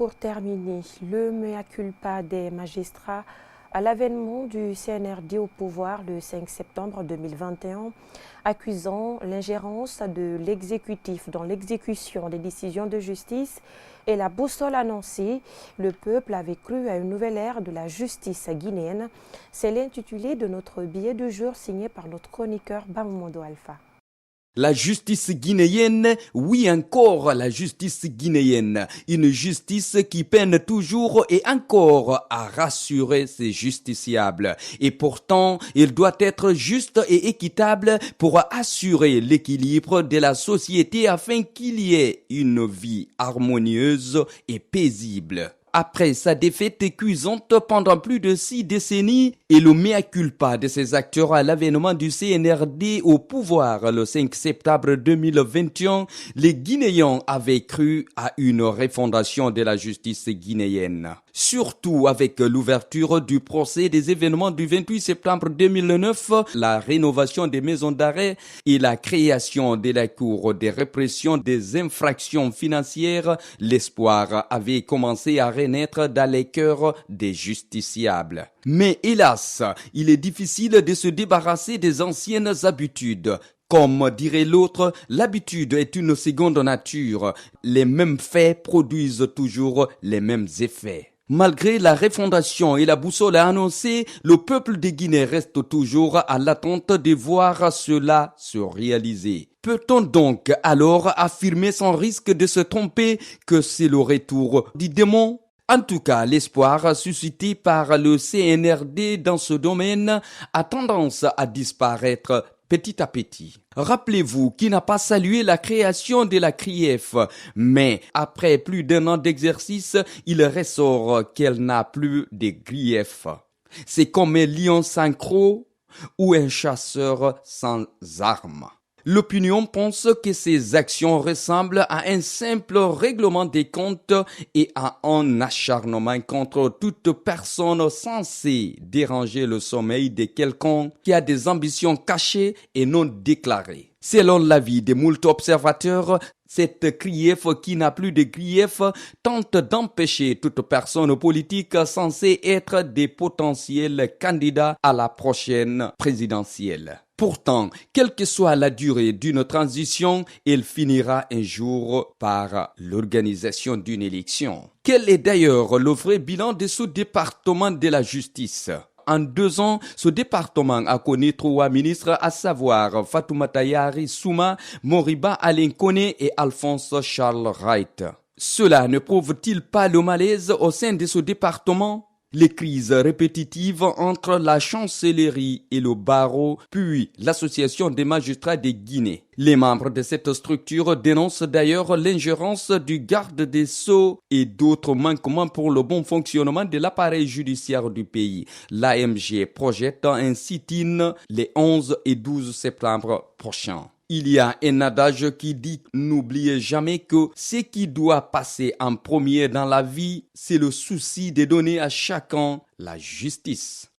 pour terminer, le mea culpa des magistrats à l'avènement du CNRD au pouvoir le 5 septembre 2021, accusant l'ingérence de l'exécutif dans l'exécution des décisions de justice et la boussole annoncée, le peuple avait cru à une nouvelle ère de la justice guinéenne. C'est l'intitulé de notre billet du jour signé par notre chroniqueur Bamumodo Alpha. La justice guinéenne, oui encore la justice guinéenne, une justice qui peine toujours et encore à rassurer ses justiciables. Et pourtant, il doit être juste et équitable pour assurer l'équilibre de la société afin qu'il y ait une vie harmonieuse et paisible. Après sa défaite cuisante pendant plus de 6 décennies et le mea culpa de ses acteurs à l'avènement du CNRD au pouvoir le 5 septembre 2021, les Guinéens avaient cru à une refondation de la justice guinéenne. Surtout avec l'ouverture du procès des événements du 28 septembre 2009, la rénovation des maisons d'arrêt et la création de la Cour de répression des infractions financières, l'espoir avait commencé à renaître dans les cœurs des justiciables. Mais hélas, il est difficile de se débarrasser des anciennes habitudes. Comme dirait l'autre, l'habitude est une seconde nature. Les mêmes faits produisent toujours les mêmes effets. Malgré la refondation et la boussole annoncée, le peuple de Guinée reste toujours à l'attente de voir cela se réaliser. Peut-on donc alors affirmer sans risque de se tromper que c'est le retour du démon ? En tout cas, l'espoir suscité par le CNRD dans ce domaine a tendance à disparaître petit à petit. Rappelez-vous qui n'a pas salué la création de la CRIEF, mais après plus d'1 an d'exercice, il ressort qu'elle n'a plus de griefs. C'est comme un lion sans croc ou un chasseur sans armes. L'opinion pense que ces actions ressemblent à un simple règlement des comptes et à un acharnement contre toute personne censée déranger le sommeil de quelqu'un qui a des ambitions cachées et non déclarées. Selon l'avis de moult observateurs, cette CRIEF qui n'a plus de griefs tente d'empêcher toute personne politique censée être des potentiels candidats à la prochaine présidentielle. Pourtant, quelle que soit la durée d'une transition, elle finira un jour par l'organisation d'une élection. Quel est d'ailleurs le vrai bilan de ce département de la justice ? En 2 ans, ce département a connu 3 ministres, à savoir Fatoumata Yari Souma, Moriba Alain Koné et Alphonse Charles Wright. Cela ne prouve-t-il pas le malaise au sein de ce département ? Les crises répétitives entre la chancellerie et le barreau, puis l'association des magistrats de Guinée. Les membres de cette structure dénoncent d'ailleurs l'ingérence du garde des Sceaux et d'autres manquements pour le bon fonctionnement de l'appareil judiciaire du pays. L'AMG projette un sit-in les 11 et 12 septembre prochains. Il y a un adage qui dit « N'oubliez jamais que ce qui doit passer en premier dans la vie, c'est le souci de donner à chacun la justice ».